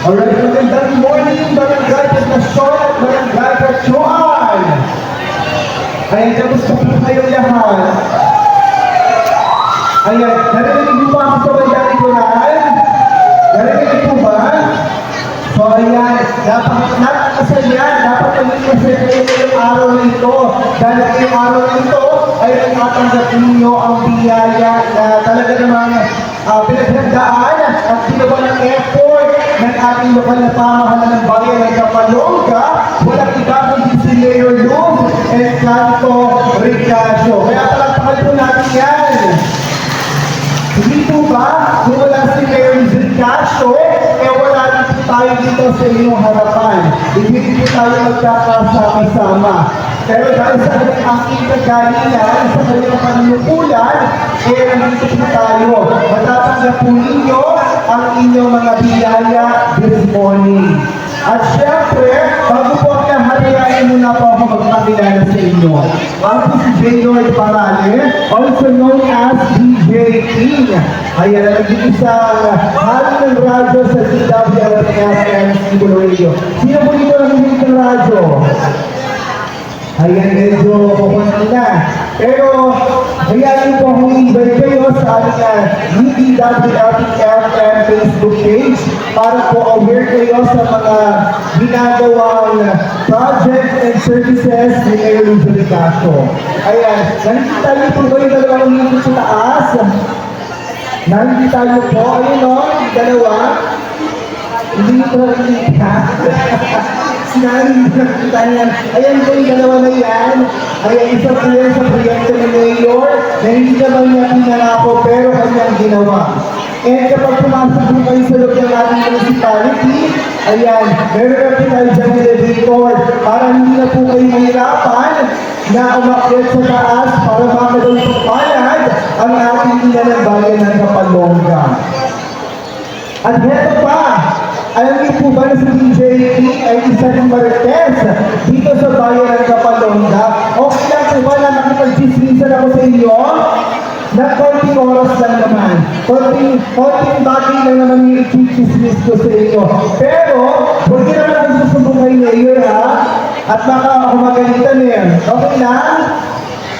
Alright, magandang morning, barangay Pagkasyon at barangay Kachuan. Ayan, kamusta po kayong lahat? Ayan, narinig niyo ba ako sa barangay Litoral? Narinig po ba? So ayan, napakasaya, dapat maging masaya kayo ngayong araw na ito. Dahil ngayong araw na ito ay natatanggap ninyo ang biyaya na talaga namang pinaghandaan at ginawa ng effort ng ating lokal na pamahalaan ng bayan ng Kapalonga. Walang iba kundi si Mayor Luz and Santo Ricacio. Kaya palagpakan po natin yan. Hindi po ba, kung wala si Mayor Luz Ricacio, wala na po tayo dito sa inyong harapan. Hindi po tayo magkakasama-sama. Pero dahil sa aking kagalingan, sa kanyang panunukulan, nandito po tayo. Matatanggap po ninyo ang inyong mga biyaya this morning. At syempre, bago po ang lahariyain muna po ako magpakilala sa inyo. Ako si Jaylord Parale, also known as DJ King. Ayan, nag-iisang hali ng radyo sa CWFM Cibolo Radio. Sino po dito nag-iisang ng radyo? Ayan, medyo pupunta na. Pero, hayaan niyo po akong i-invite kayo sa ating DWFM Facebook page para po aware kayo sa mga ginagawang projects and services ni Mayor Luz Ricacio. Ayan, nakikita niyo po ba yung dalawang lingkod sa taas? Nakikita niyo po, ayun o, dalawa. Hindi ko nakikita. Nakikita niya. Ayan po yung dalawa na yan. Ayan, isa po yan sa proyekto ni Mayor na hindi naman niya pinangako pero kanyang ginawa. And kapag pumasok po kayo sa loob ng ating municipality, ayan, meron na po tayo dyan elevator para hindi na po kayo mahirapan na umakyat sa taas para makagawin pagpalad ang ating ina ng bayan ng Kapalonga. At heto pa, alam niyo po ba na si DJ King ay isa ng Marites dito sa bayan ng Kapalonga? Okay lang po ba na nakipag-chismisan ako sa inyo? Na konting oras lang naman. Konting bagay lang naman yung i-chismis ko sa inyo. Pero, huwag niyo naman ang susubong kay Mayor ha? At baka kumagalitan yan. Okay lang?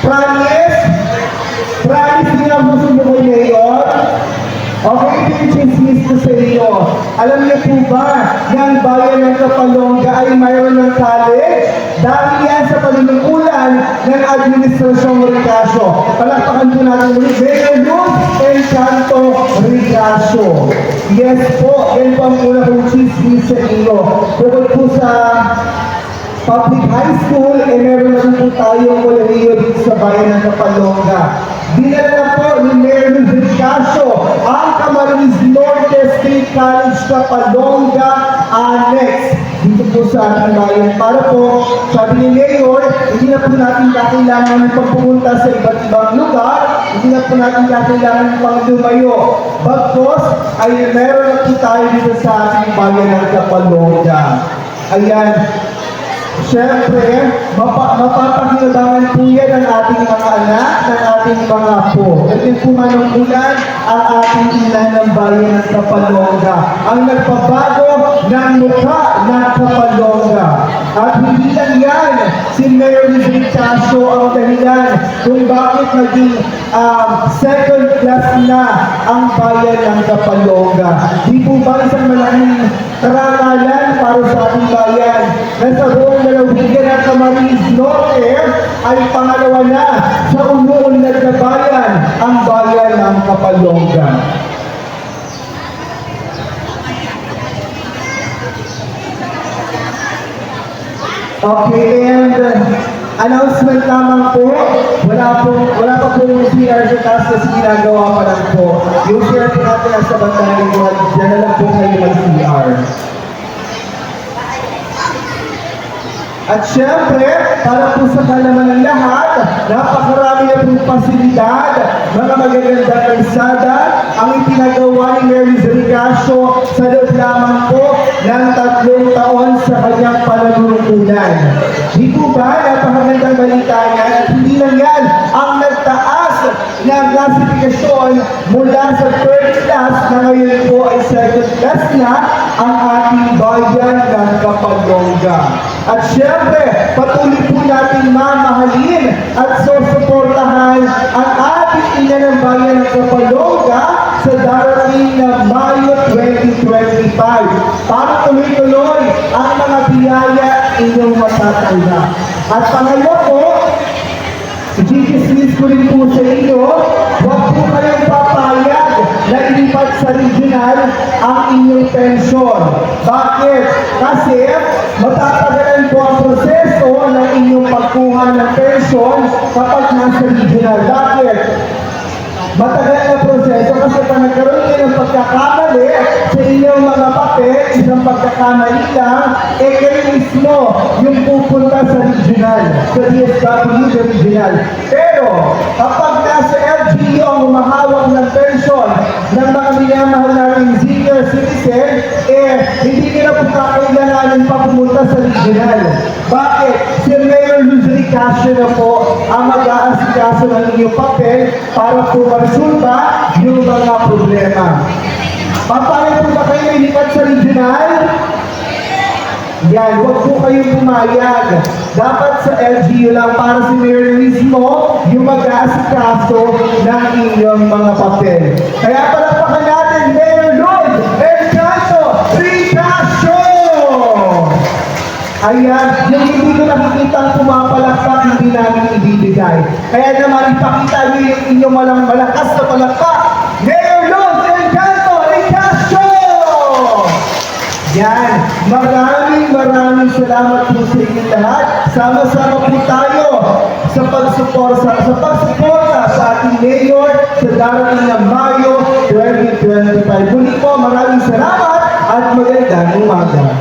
Promise? Promise niyo ang susubong kay Mayor? Okay, ito yung chismis ko sa inyo. Alam niyo po ba, yung bayan ng Kapalonga ay mayroon ng college? Dahil yan sa panunukulan ng Administrasyong Ricacio. Palakpakan po natin ulit, Mayor Luz and Santo Ricacio. Yes po, yan po ang una kong chismis sa inyo. Bukod po sa public high school, meron na po tayong kolehiyo dito sa bayan ng Kapalonga. Dinala po ni Mayor Luz Ricacio ang Camarines Norte State College Kapalonga Annex dito po sa ating bayan. Para po, sabi ni Mayor, hindi na po natin kakailangan ng pagpupunta sa iba't ibang lugar, hindi na po natin kakailangan ng pang lumayo. Bagkos ay meron na po tayo dito sa ating bayan ng Kapalonga. Ayan. Siyempre, mapapakinabangan po yan ang ating mga anak, ng ating mga apo. Ito po manungkulan ang ating ina ng bayan ng Kapalonga. Ang nagpabago ng mukha ng Kapalonga. At hindi lang yan, si Mayor Luz Ricacio ang dahilan kung bakit naging second class na ang bayan ng Kapalonga. Di po ba isang malaking karangalan para sa ating bayan na sa buong lalawigan ng Camarines Norte ay pangalawa na sa umuunlad na bayan ang bayan ng Kapalonga. Okay, and announcement lamang po, wala pa po yung CR sa taas na ginagawa pa lang po. Yung CR po natin nasa bandang lingkod, dyan na lang po kayo mag-CR. At syempre, para po sa kalaman ng lahat, napakarami na pong pasilidad, mga magagandang kalsada, ang ipinagawa ni Mayor Luz Ricacio sa loob lamang po ng 3 taon sa kanyang panunungkulan. Di po ba, napakagandang balita niya, at hindi lang yan, ang nagtaas ng klasifikasyon mula sa third class na ngayon po ay second class na ang ating bayan ng Kapalonga. At syempre, patuloy po natin mamahalin at susuportahan ang ating ina ng bayan ng Kapalonga sa darating na Mayo 2025 para tuloy-tuloy ang mga biyaya inyong matatanggap. At pangalawa po, i-dismiss ko rin po sa inyo, huwag po kayong papayag na ilipat sa regional ang inyong pensyon. Bakit? Kasi matatagalan po ang proseso ng inyong pagkuha ng pensyon kapag nasa regional. Bakit? Matagal na proseso kasi pag nagkaroon kayo ng pagkakamali sa inyong mga papel, isang pagkakamali lang, kayo mismo yung pupunta sa regional, sa DSW sa regional. Pero kapag nasa LGU ang umahawak ng pension ng mga minamahal nating senior citizen, hindi nila po kakailanganin pa pumunta sa regional. Bakit? Si Mayor Luz Ricasio na po ang mag-aasikaso ng inyong papel para po maresolba yung mga problema. Papayag po ba kayo ilipat sa regional? Yan, huwag po kayong pumayag. Dapat sa LGU lang para si Mayor mismo yung mag-aasikaso ng inyong mga papel. Kaya palakpakan natin, Mayor Luz Ricasio! Ayan, yung hindi ko nakikita pumapalakpak, hindi namin ibibigay. Kaya naman ipakita niyo yung inyong malakas na palakpak. Mayor Luz Ricasio! Yan, maraming salamat po sa inyong lahat. Sama-sama po tayo sa pagsuporta sa ating mayor sa darating na Mayo 2025. Muli po, maraming salamat at magandang umaga.